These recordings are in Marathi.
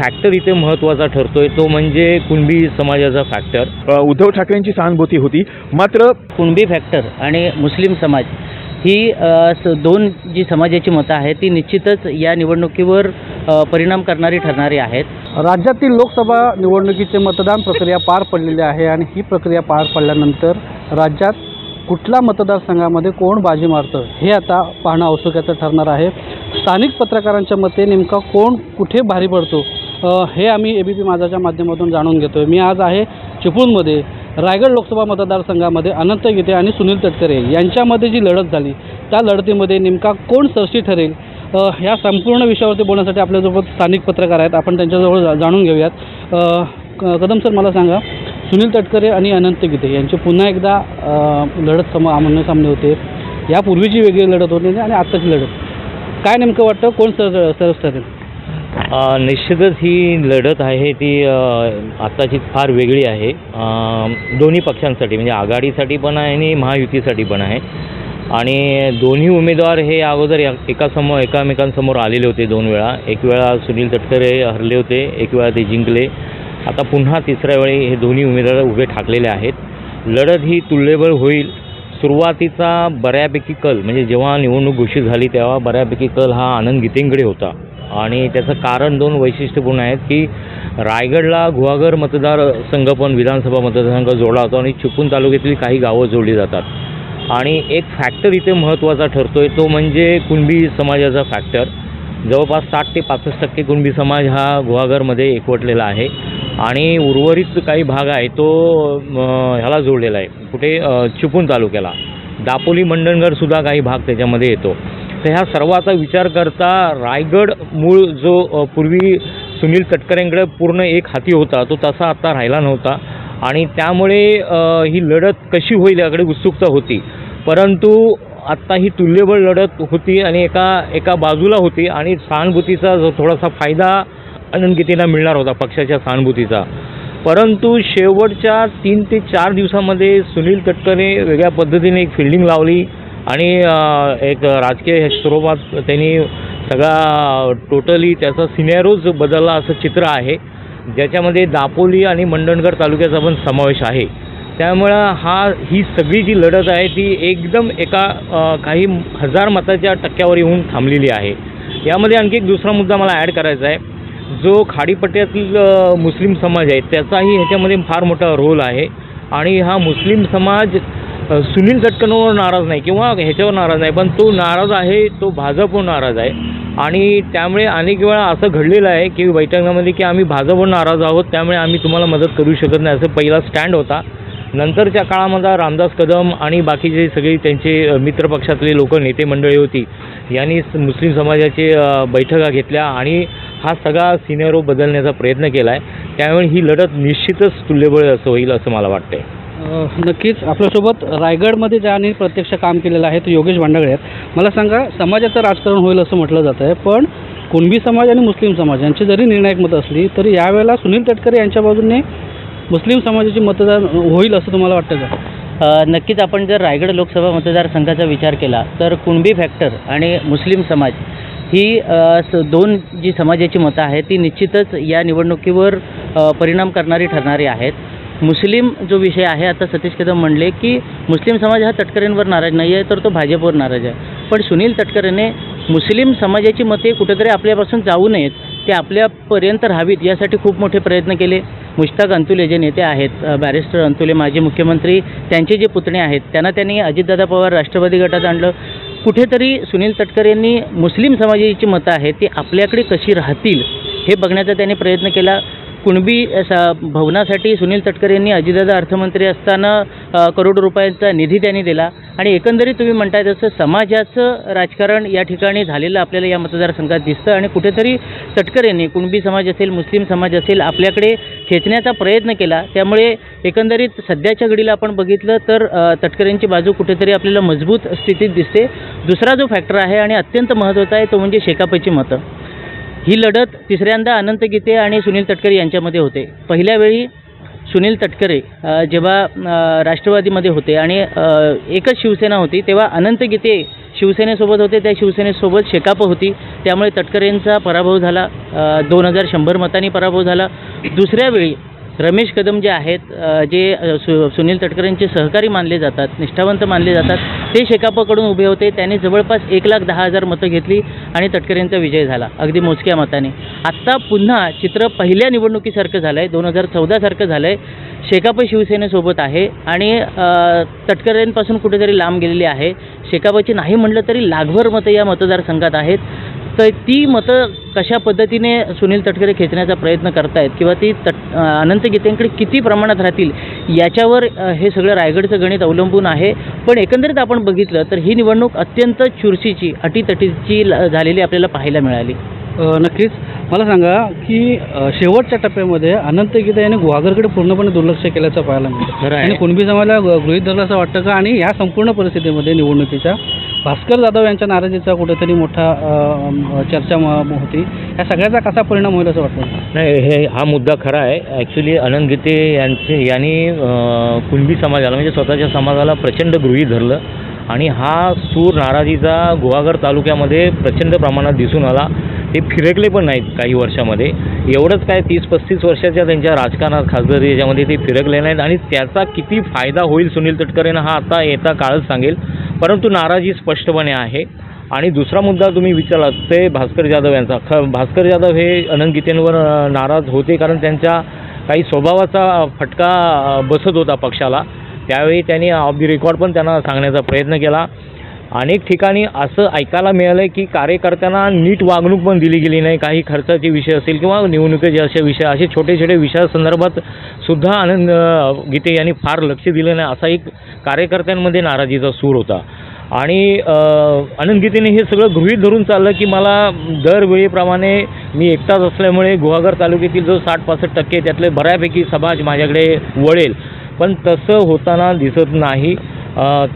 फॅक्टर इथे महत्त्वाचा ठरतोय तो म्हणजे कुणबी समाजाचा फॅक्टर। उद्धव ठाकरेंची सहानुभूती होती, मात्र कुणबी फॅक्टर आणि मुस्लिम समाज ही दोन जी समाजाची मतं आहेत ती निश्चितच या निवडणुकीवर परिणाम करणारी ठरणारी आहेत। राज्यातील लोकसभा निवडणुकीचे मतदान प्रक्रिया पार पडलेली आहे आणि ही प्रक्रिया पार पडल्यानंतर राज्यात कुठल्या मतदारसंघामध्ये कोण बाजी मारतं हे आता पाहणं औत्सुक्याचं ठरणार आहे। स्थानिक पत्रकारांच्या मते नेमका कोण कुठे भारी पडतो हे आम्ही ABP माझाच्या माध्यमातून जाणून घेतोय। मी आज आहे चिपळूणमध्ये रायगड लोकसभा मतदारसंघामध्ये अनंत गीते आणि सुनील तटकरे यांच्यामध्ये जी लढत झाली त्या लढतीमध्ये नेमका कोण सरशी ठरेल ह्या संपूर्ण विषयावरती बोलण्यासाठी आपल्यासोबत स्थानिक पत्रकार आहेत, आपण त्यांच्याजवळ जाणून घेऊयात। कदम सर, मला सांगा, सुनील तटकरे आणि अनंत गीते यांची पुन्हा एकदा लढत आमने सामने होते, यापूर्वीची वेगळी लढत होती आणि आत्ताची लढत, काय नेमकं वाटतं कोण सरस ठरेल? निश्चितच ही लढत आहे ती आत्ताची फार वेगळी आहे दोन्ही पक्षांसाठी, म्हणजे आघाडीसाठी पण आहे आणि महायुतीसाठी पण आहे। आणि दोन्ही उमेदवार हे अगोदर एकामेकांसमोर आलेले होते दोन वेळा, एक वेळा सुनील तटकरे हरले होते, एक वेळा ते जिंकले, आता पुन्हा तिसऱ्या वेळी हे दोन्ही उमेदवार उभे ठाकलेले आहेत। लढत ही तुल्यबळ होईल। सुरुवातीचा बऱ्यापैकी कल म्हणजे जेव्हा निवडणूक घोषित झाली तेव्हा बऱ्यापैकी कल हा आनंद गीतेंकडे होता आणि त्याचं कारण दोन वैशिष्ट्यपूर्ण आहेत की रायगडला गुहागर मतदारसंघ पण विधानसभा मतदारसंघ जोडला होता आणि चिपळूण तालुक्यातली काही गावं जोडली जातात आणि एक फॅक्टर इथे महत्त्वाचा ठरतोय तो म्हणजे कुणबी समाजाचा फॅक्टर। जवळपास 60 ते 65% कुणबी समाज हा गुहागरमध्ये एकवटलेला आहे आणि उर्वरित काही भाग आहे तो ह्याला जोडलेला आहे, कुठे चिपळूण तालुक्याला दापोली मंडणगडसुद्धा काही भाग त्याच्यामध्ये येतो। तर ह्या सर्वाचा विचार करता रायगड मूळ जो पूर्वी सुनील तटकरेंकडे पूर्ण एक हाती होता तो तसा आता राहिला नव्हता आणि त्यामुळे ही लढत कशी होईल याकडे उत्सुकता होती, परंतु आत्ता ही तुल्यबळ लढत होती आणि एका बाजूला होती आणि सहानुभूतीचा जो थोडासा फायदा आनंद गीतेंना मिळणार होता, पक्षाच्या सहानुभूतीचा, परंतु शेवटच्या 3 ते 4 दिवसामध्ये सुनील तटकरे वेगळ्या पद्धतीने एक फिल्डिंग लावली आणि एक राजकीय स्वरूपात त्यांनी सगळा टोटली त्याचा सिनेरोज बदलला असं चित्र आहे, ज्याच्यामध्ये दापोली आणि मंडणगड तालुक्याचा पण समावेश आहे। त्यामुळं ही सगळी जी लढत आहे ती एकदम काही हजार मताच्या टक्क्यावर येऊन थांबलेली आहे। यामध्ये आणखी एक दुसरा मुद्दा मला ॲड करायचा आहे, जो खाडीपट्ट्यातील मुस्लिम समाज आहे त्याचाही ह्याच्यामध्ये फार मोठा रोल आहे आणि हा मुस्लिम समाज सुनील तटकरेंवर नाराज नाही किंवा ह्याच्यावर नाराज नाही, पण तो नाराज आहे, तो भाजपवर नाराज आहे आणि त्यामुळे अनेक वेळा असं घडलेलं आहे की बैठकांमध्ये की आम्ही भाजपवर नाराज आहोत त्यामुळे आम्ही तुम्हाला मदत करू शकत नाही असं पहिला स्टँड होता। नंतरच्या काळामध्ये रामदास कदम आणि बाकीचे सगळे त्यांचे मित्रपक्षातले लोक नेते मंडळी होती यांनी मुस्लिम समाजाचे बैठका घेतल्या आणि हा सगळा सिनेरो बदलण्याचा प्रयत्न केला आहे। त्यामुळे ही लढत निश्चितच तुल्यबळ असं होईल असं मला वाटतंय। नक्कीच आपल्यासोबत रायगडमध्ये ज्यांनी प्रत्यक्ष काम केलेलं आहे ते योगेश भांडागळे आहेत। मला सांगा, समाजाचं राजकारण होईल असं म्हटलं जातं आहे, पण कुणबी समाज आणि मुस्लिम समाज यांची जरी निर्णायक मतं असली तरी यावेळेला सुनील तटकरे यांच्या बाजूने मुस्लिम समाजाची मतदान होईल असं तुम्हाला वाटतं का? नक्कीच आपण जर रायगड लोकसभा मतदारसंघाचा विचार केला तर कुणबी फॅक्टर आणि मुस्लिम समाज ही दोन जी समाजाची मतं आहेत ती निश्चितच या निवडणुकीवर परिणाम करणारी ठरणारी आहेत। मुस्लिम जो विषय आहे, आता सतीश कदम म्हणले की मुस्लिम समाज हा तटकरेंवर नाराज नाही आहे तर तो भाजपवर नाराज आहे, पण सुनील तटकरेने मुस्लिम समाजाची मते कुठेतरी आपल्यापासून जाऊ नयेत, ते आपल्यापर्यंत राहावीत यासाठी खूप मोठे प्रयत्न केले। मुश्ताक अंतुले जे नेते आहेत, बॅरिस्टर अंतुले माजी मुख्यमंत्री, त्यांचे जे पुतणे आहेत त्यांनी अजितदादा पवार राष्ट्रवादी गटात आणलं। कुठेतरी सुनील तटकरेंनी मुस्लिम समाजाची मतं आहेत ती आपल्याकडे कशी राहतील हे बघण्याचा त्यांनी प्रयत्न केला। कुणबी भवनासाठी सुनील तटकरे यांनी अजितदादा अर्थमंत्री असताना करोडो रुपयांचा निधी त्यांनी दिला आणि एकंदरीत तुम्ही म्हणताय तसं समाजाचं राजकारण या ठिकाणी झालेलं आपल्याला या मतदारसंघात दिसतं आणि कुठेतरी तटकरेंनी कुणबी समाज असेल, मुस्लिम समाज असेल आपल्याकडे खेचण्याचा प्रयत्न केला। त्यामुळे एकंदरीत सध्याच्या घडीला आपण बघितलं तर तटकरेंची बाजू कुठेतरी आपल्याला मजबूत स्थितीत दिसते। दुसरा जो फॅक्टर आहे आणि अत्यंत महत्त्वाचा आहे तो म्हणजे शेकापची मतं। ही लढत तिसऱ्यांदा अनंत गीते आणि सुनील तटकरे यांच्यामध्ये होते। पहिल्या वेळी सुनील तटकरे जेव्हा राष्ट्रवादीमध्ये होते आणि एकच शिवसेना होती, तेव्हा अनंत गीते शिवसेनेसोबत होते, त्या शिवसेनेसोबत शेकाप होती, त्यामुळे तटकरेंचा पराभव झाला, 2100 मतांनी पराभव झाला. दुसऱ्या वेळी रमेश कदम जे आहेत, जे सुनील तटकरेंचे सहकारी मानले जातात, निष्ठावंत मानले जातात, ते शेकापकडून उभे होते. त्यांनी जवळपास 1,10,000 मतं घेतली आणि तटकरेंचा विजय झाला अगदी मोजक्या मताने. आत्ता पुन्हा चित्र पहिल्या निवडणुकीसारखं झालं आहे, 2014 सारखं झालं आहे. शेकाप शिवसेनेसोबत आहे आणि तटकरेंपासून कुठेतरी लांब गेलेली आहे. शेकापची नाही म्हटलं तरी लाखभर मतं या मतदारसंघात आहेत. तर ती मतं कशा पद्धतीने सुनील तटकरे खेचण्याचा प्रयत्न करतायत किंवा ती अनंत गीतेंकडे किती प्रमाणात राहतील याच्यावर हे सगळं रायगडचं गणित अवलंबून आहे. पण एकंदरीत आपण बघितलं तर ही निवडणूक अत्यंत चुरशीची, अटीतटीची झालेली आपल्याला पाहायला मिळाली. नक्कीच. मला सांगा की शेवटच्या टप्प्यामध्ये अनंत गीते यांनी गुहागरकडे पूर्णपणे दुर्लक्ष केल्याचं पाहायला मिळतं आणि कुणबी समाजाला गृहीत धरलं असं वाटतं का? आणि या संपूर्ण परिस्थितीमध्ये निवडणुकीच्या भास्कर जाधव यांच्या नाराजीचा कुठेतरी मोठा चर्चा होती, या सगळ्याचा कसा परिणाम होईल असं वाटतं? नाही, हा मुद्दा खरा आहे. ॲक्च्युली अनंत गीते यांनी कुणबी समाजाला म्हणजे स्वतःच्या समाजाला प्रचंड गृहीत धरलं आणि हा सूर नाराजीचा गुहागर तालुक्यामध्ये प्रचंड प्रमाणात दिसून आला. ते फिरकले पण नाहीत काही वर्षामध्ये. एवढंच काय 30-35 वर्षाच्या त्यांच्या राजकारणात, खासदारी याच्यामध्ये ते फिरकले नाहीत आणि त्याचा किती फायदा होईल सुनील तटकरेंना हा आता येता काळच सांगेल. परंतु नाराजी स्पष्टपणे आहे. आणि दुसरा मुद्दा तुम्ही विचारलात ते भास्कर जाधव यांचा. भास्कर जाधव हे अनंत गीतेंवर नाराज होते कारण त्यांच्या काही स्वभावाचा फटका बसत होता पक्षाला. त्यावेळी त्यांनी ऑफ दी रेकॉर्ड पण त्यांना सांगण्याचा प्रयत्न केला. अनेक ठिकाणी असं ऐकायला मिळालं की कार्यकर्त्यांना नीट वागणूक पण दिली गेली नाही. काही खर्चाचे विषय असेल किंवा निवडणुकीचे असे विषय, असे छोटे छोटे विषयासंदर्भात सुद्धा अनंत गीते यांनी फार लक्ष दिलं नाही, असा एक कार्यकर्त्यांमध्ये नाराजीचा सूर होता. आणि अनंत गीतेने हे सगळं गृहीत धरून चाललं की मला दरवेळीप्रमाणे मी एकटाच असल्यामुळे गुहागर तालुक्यातील जो 60-65% त्यातले बऱ्यापैकी समाज माझ्याकडे वळेल, पण तसं होताना दिसत नाही.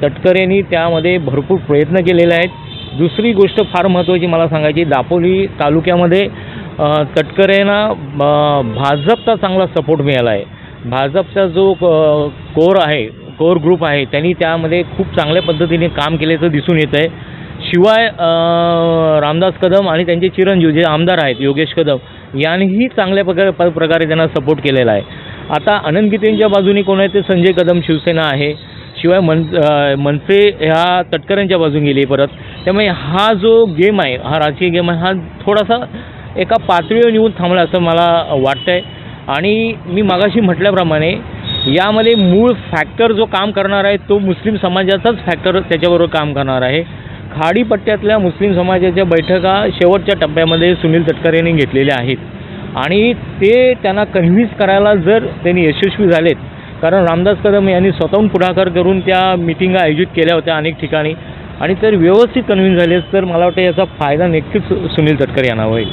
तटकरेंनी त्यामध्ये भरपूर प्रयत्न केलेले आहेत. दुसरी गोष्ट फार महत्त्वाची मला सांगायची, दापोली तालुक्यामध्ये तटकरेंना भाजपचा चांगला सपोर्ट मिळाला आहे. भाजपचा जो कोर ग्रुप आहे त्यांनी त्यामध्ये खूप चांगल्या पद्धतीने काम केल्याचं दिसून येतं आहे. शिवाय रामदास कदम आणि त्यांचे चिरंजीव जे आमदार आहेत योगेश कदम यांनीही चांगल्या प्रकारे त्यांना सपोर्ट केलेला आहे. आता अनंत गीतेंच्या बाजूने कोण आहे ते संजय कदम शिवसेना आहे. शिवाय मनसे ह्या तटकरेंच्या बाजूने गेली परत. त्यामुळे हा जो गेम आहे, हा राजकीय गेम आहे, हा थोडासा एका पातळीवर येऊन थांबला असं मला वाटतं आहे. आणि मी मागाशी म्हटल्याप्रमाणे यामध्ये मूळ फॅक्टर जो काम करणार आहे तो मुस्लिम समाजाचाच फॅक्टर त्याच्याबरोबर काम करणार आहे. खाडीपट्ट्यातल्या मुस्लिम समाजाच्या बैठका शेवटच्या टप्प्यामध्ये सुनील तटकरेंनी घेतलेल्या आहेत आणि ते त्यांना कन्व्हिन्स करायला जर त्यांनी यशस्वी झालेत, कारण रामदास कदम यांनी स्वतःहून पुढाकार करून त्या मिटिंगा आयोजित केल्या होत्या अनेक ठिकाणी, आणि तर व्यवस्थित कन्व्हिन्स झालेच तर मला वाटतं याचा फायदा नक्कीच सुनील तटकरे यांना होईल.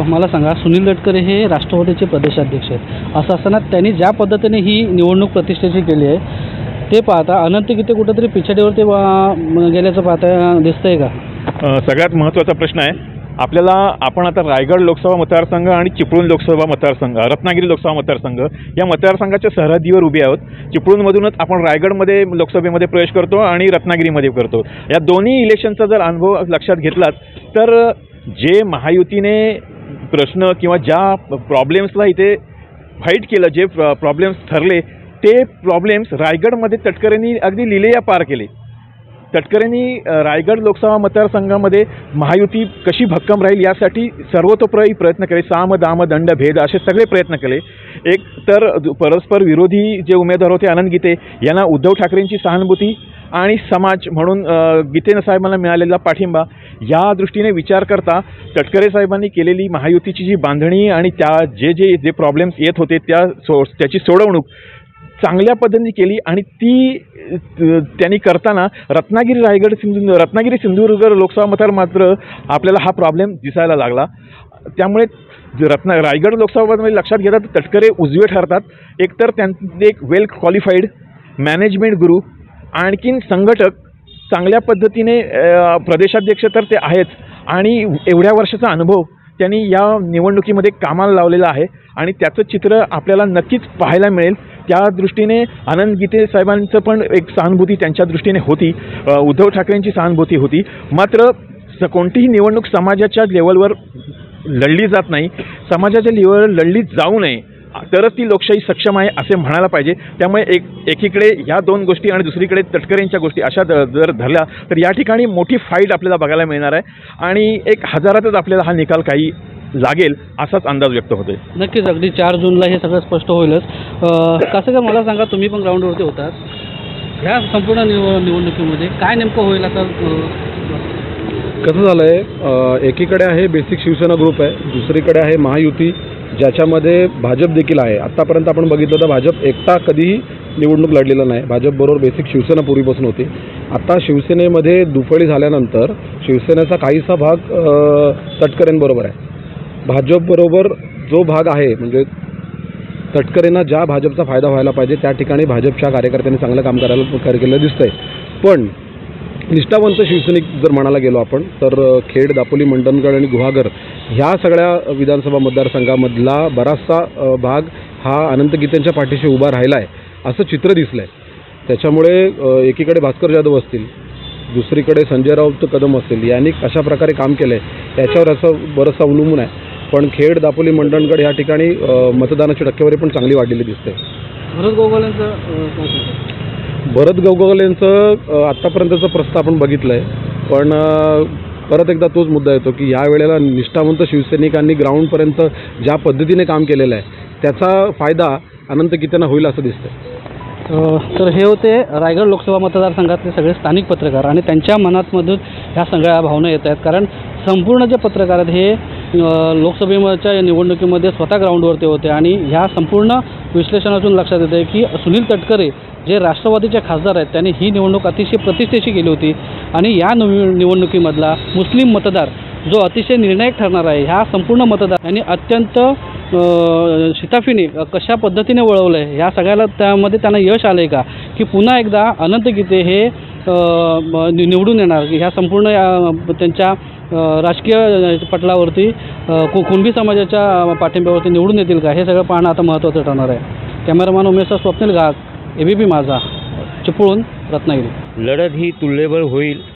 मला सांगा, सुनील तटकरे हे राष्ट्रवादीचे प्रदेशाध्यक्ष आहेत. असं असताना त्यांनी ज्या पद्धतीने ही निवडणूक प्रतिष्ठेची केली आहे ते पाहता अनंत गीते कुठेतरी पिछाडीवरती गेल्याचं पाहता दिसतंय का? सगळ्यात महत्त्वाचा प्रश्न आहे आपल्याला. आपण आता रायगड लोकसभा मतदारसंघ आणि चिपळूण लोकसभा मतदारसंघ, रत्नागिरी लोकसभा मतदारसंघ या मतदारसंघाच्या सरहद्दीवर उभे आहोत. चिपळूणमधूनच आपण रायगडमध्ये लोकसभेमध्ये प्रवेश करतो आणि रत्नागिरीमध्ये करतो. या दोन्ही इलेक्शनचा जर अनुभव लक्षात घेतलात तर जे महायुतीने प्रश्न किंवा ज्या प्रॉब्लेम्सला इथे फाईट केलं, जे प्रॉब्लेम्स ठरले ते प्रॉब्लेम्स रायगडमध्ये तटकरेंनी अगदी लिलेया पार केले. तटकरेंनी रायगड लोकसभा मतदारसंघामध्ये महायुती कशी भक्कम राहील यासाठी सर्वतोपरी प्रयत्न केले. साम दाम दंड भेद असे सगळे प्रयत्न केले. एक तर परस्पर विरोधी जे उमेदवार होते अनंत गीते यांना उद्धव ठाकरेंची सहानुभूती आणि समाज म्हणून गीते साहेबांना मिळालेला पाठिंबा या दृष्टीने विचार करता तटकरे साहेबांनी केलेली महायुतीची जी बांधणी आणि त्या जे प्रॉब्लेम्स येत होते त्याची सोडवणूक चांगल्या पद्धतीने केली. आणि ती त्यांनी करताना रत्नागिरी सिंधुदुर्ग लोकसभा मतदार मात्र आपल्याला हा प्रॉब्लेम दिसायला लागला. त्यामुळे रायगड लोकसभामध्ये लक्षात घेतात तटकरे उजवे ठरतात. एकतर त्यांचे एक वेल क्वालिफाईड मॅनेजमेंट गुरु, आणखीन संघटक, चांगल्या पद्धतीने प्रदेशाध्यक्ष तर ते आहेच आणि एवढ्या वर्षाचा अनुभव त्यांनी या निवडणुकीमध्ये कामाला लावलेलं आहे आणि त्याचं चित्र आपल्याला नक्कीच पाहायला मिळेल. त्या दृष्टीने आनंद गीते साहेबांचं पण एक सहानुभूती त्यांच्या दृष्टीने होती, उद्धव ठाकरेंची सहानुभूती होती. मात्र कोणतीही निवडणूक समाजाच्या लेवलवर लढली जात नाही, समाजाच्या लेवलवर लढली जाऊ नये तरच ती लोकशाही सक्षम आहे असे म्हणायला पाहिजे. त्यामुळे एकीकडे ह्या दोन गोष्टी आणि दुसरीकडे तटकरेंच्या गोष्टी अशा जर धरल्या तर या ठिकाणी मोठी फाईट आपल्याला बघायला मिळणार आहे आणि एक हजारातच आपल्याला हा निकाल काही लागेल असाच अंदाज व्यक्त होतोय. नक्कीच अगदी 4 जूनला हे सगळं स्पष्ट होईलच. कसं का मला सांगा, तुम्ही पण ग्राउंडवरती होतात, ह्या संपूर्ण निवडणुकीमध्ये काय नेमकं होईल आता? कसं झालं आहे, एकीकडे आहे बेसिक शिवसेना ग्रुप आहे, दुसरीकडे आहे महायुती ज्याच्यामध्ये भाजप देखील आहे. आत्तापर्यंत आपण बघितलं तर भाजप एकटा कधीही निवडणूक लढलेला नाही. भाजपबरोबर बेसिक शिवसेना पूर्वीपासून होती. आता शिवसेनेमध्ये दुफळी झाल्यानंतर शिवसेनेचा काहीसा भाग तटकरेंबरोबर आहे. भाजपबरोबर जो भाग आहे म्हणजे तटकरेंना ज्या भाजपचा फायदा व्हायला पाहिजे त्या ठिकाणी भाजपच्या कार्यकर्त्यांनी चांगलं काम केलं दिसतंय. पण निष्ठावंत शिवसैनिक जर म्हणायला गेलो आपण तर खेड, दापोली, मंडणगड आणि गुहागर ह्या सगळ्या विधानसभा मतदारसंघामधला बराचसा भाग हा अनंत गीतेंच्या पाठीशी उभा राहिला आहे असं चित्र दिसलं आहे. त्याच्यामुळे एकीकडे भास्कर जाधव असतील, दुसरीकडे संजय राऊत कदम असतील, यांनी कशा प्रकारे काम केलं आहे याच्यावर असं बरंचसं अवलंबून आहे. पण खेड, दापोली, मंडणगड या ठिकाणी मतदानाची टक्केवारी पण चांगली वाढलेली दिसते. भरत गोगावलेंचं आत्तापर्यंतचं प्रस्ताव आपण बघितलं आहे. पण परत एकदा तोच मुद्दा येतो की या वेळेला निष्ठावंत शिवसैनिकांनी ग्राउंडपर्यंत ज्या पद्धतीने काम केलेलं आहे त्याचा फायदा अनंत गीतेंना होईल असं दिसतं. तर हे होते रायगड लोकसभा मतदारसंघातले सगळे स्थानिक पत्रकार आणि त्यांच्या मनातमधून ह्या सगळ्या भावना येत आहेत. कारण संपूर्ण जे पत्रकार आहेत हे लोकसभेच्या निवडणुकीमध्ये स्वतः ग्राउंडवरती होते आणि ह्या संपूर्ण विश्लेषणातून लक्षात येतं आहे की सुनील तटकरे जे राष्ट्रवादीचे खासदार आहेत त्यांनी ही निवडणूक अतिशय प्रतिष्ठेची केली होती आणि या निवडणुकीमधला मुस्लिम मतदार जो अतिशय निर्णायक ठरणार आहे, ह्या संपूर्ण मतदार यांनी अत्यंत शिताफीने कशा पद्धतीने वळवलं आहे ह्या सगळ्याला त्यामध्ये त्यांना यश आलं आहे का की पुन्हा एकदा अनंत गीते हे निवडून येणार की ह्या संपूर्ण त्यांच्या राजकीय पटलावरती कुणबी समाजाच्या पाठिंब्यावरती निवडून येतील का, हे सगळं पाहणं आता महत्त्वाचं ठरणार आहे. कॅमेरामॅन उमेश स्वप्नील घाग, ABP माझा, चिपळूण, रत्नागिरी. लढत ही तुल्यबळ होईल